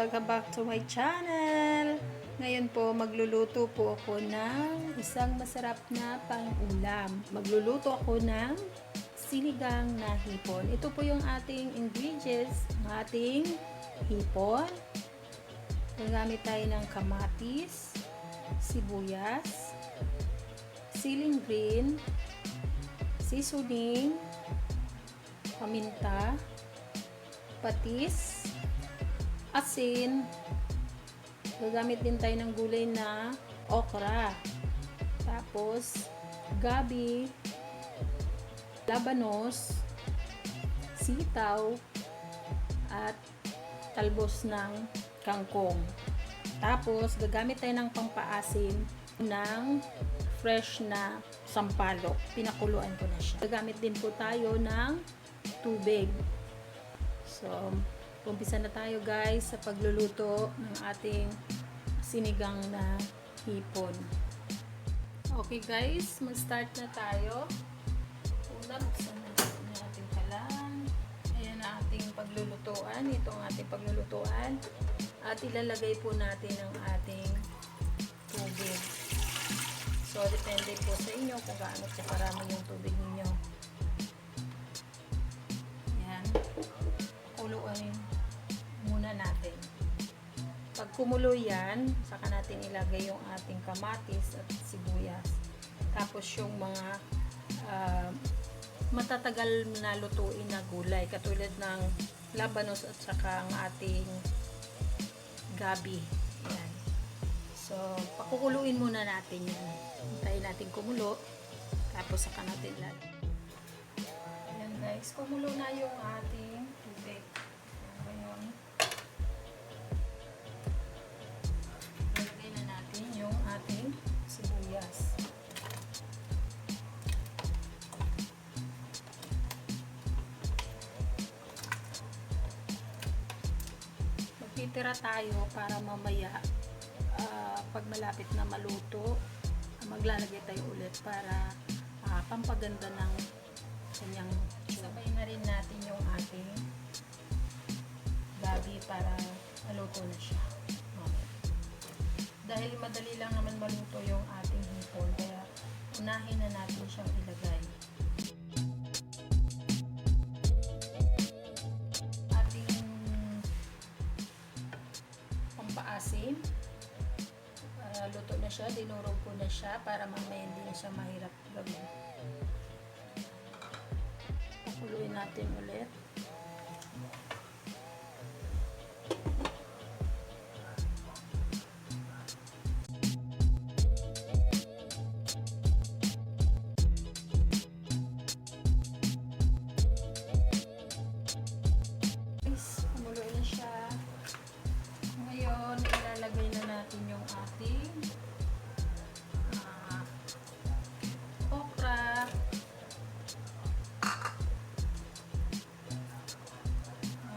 Welcome back to my channel. Ngayon po, magluluto po ako ng isang masarap na pang-ulam. Magluluto ako ng sinigang na hipon. Ito po yung ating ingredients, ang ating hipon. Gagamit tayo ng kamatis, sibuyas, siling green, seasoning, paminta, patis, asin. Gagamit din tayo ng gulay na okra. Tapos, gabi, labanos, sitaw, at talbos ng kangkong. Tapos, gagamit tayo ng pampaasim ng fresh na sampalok. Pinakuluan ko na siya. Gagamit din po tayo ng tubig. So, umpisa na tayo guys sa pagluluto ng ating sinigang na hipon. Okay guys, mag-start na tayo. Una, buksan na natin yung ating kalan. Ayan na ating paglulutuan. Ito ang ating paglulutuan. At ilalagay po natin ang ating tubig. So, depende po sa inyo kung gaano karami yung tubig ninyo. Ayan. Kuluan muna natin. Pag kumulo yan, saka natin ilagay yung ating kamatis at sibuyas. Tapos yung mga matatagal na lutuin na gulay, katulad ng labanos at saka ang ating gabi. Ayan. So, pakukuluin muna natin yan. Hintayin natin kumulo. Tapos saka natin ilagay. Ayan guys, kumulo na yung ating tubig. Ngayon, ilagay na natin yung ating sibuyas. Magtitira tayo para mamaya pag malapit na maluto, maglalagay tayo ulit para pampaganda ng kanyang. Sabay na rin natin yung ating gabi para maluto na siya. Okay. Dahil madali lang naman maluto yung ating hipon, kaya unahin na natin siyang ilagay. Ating pampaasim. Luto na siya, dinurog ko na siya para mamaya hindi na siya mahirap gawin. Pakuluin natin ulit. Kumulo na siya. Ngayon, ilalagay na natin yung ating okra,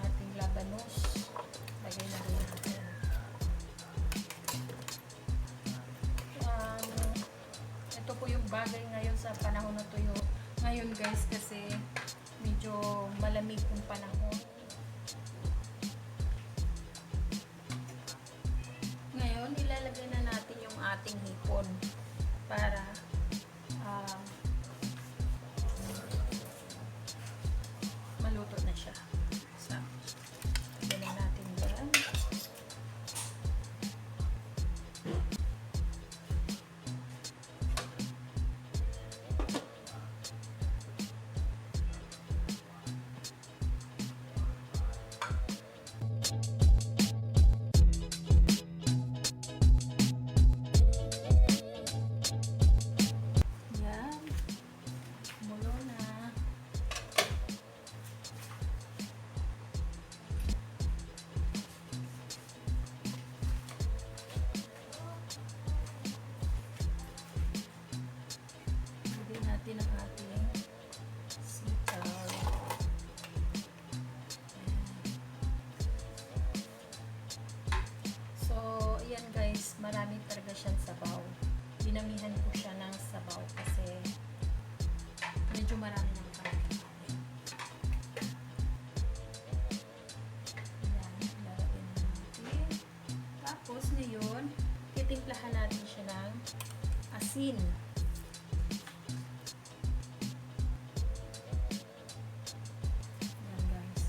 ating labanos. Lagay na rin natin. Ito po yung bagay ngayon sa panahon na to ngayon guys, kasi medyo malamig yung panahon. Ngayon, ilalagay na natin yung ating hipon para maluto na siya. So, lagyan natin dyan. Natin ang ating sitaw. So, ayan guys, marami talaga siyang sabaw. Dinamihan ko siya ng sabaw kasi medyo marami ng kanin. Ayan, lalagyan natin. titimplahan natin siya ng asin. Ayan guys.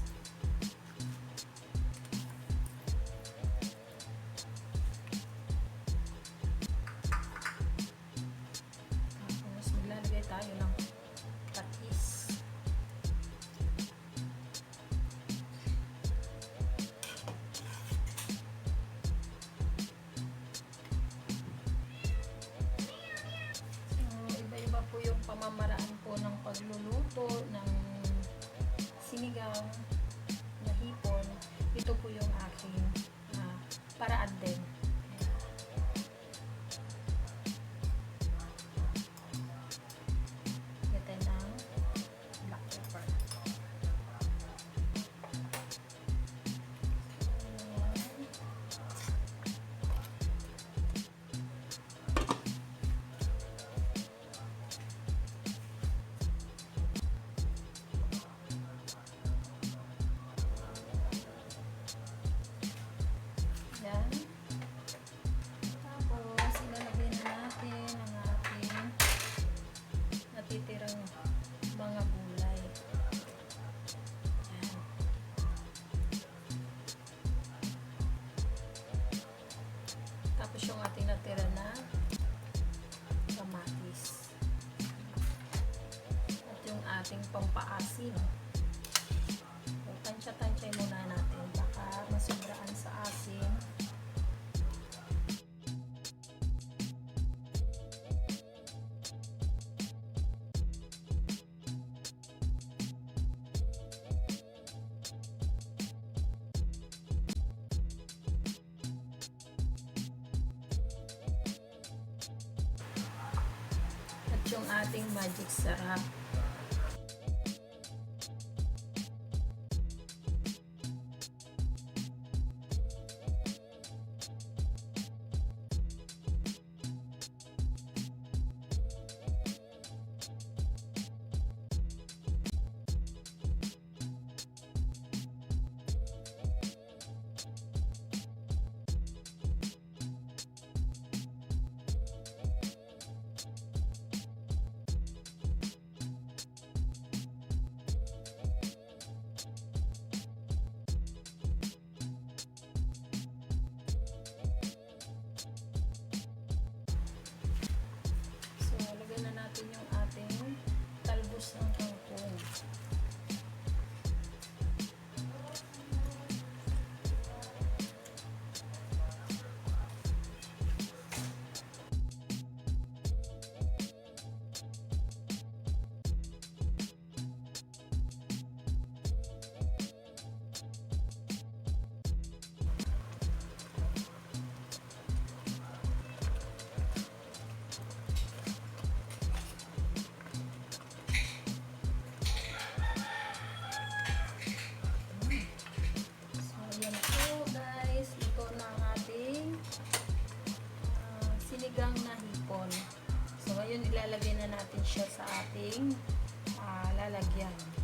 Tapos maglalagay tayo ng patis. Iba-iba po yung pamamaraan po ng pagluluto ng sinigang na hipon. Ito po yung aking paraan din. Gata ng black pepper. Yan. Tapos, ilalagay na natin ang ating natitirang mga gulay. Yan. Tapos yung ating natira na kamatis. At yung ating pampaasim. So, tansya-tansya muna natin. Baka masubraan sa asim. At yung ating magic sarap. Lagyan na natin yung ating talbos ng kangkong. Sinigang na hipon. So, ngayon ilalagay na natin siya sa ating lalagyan.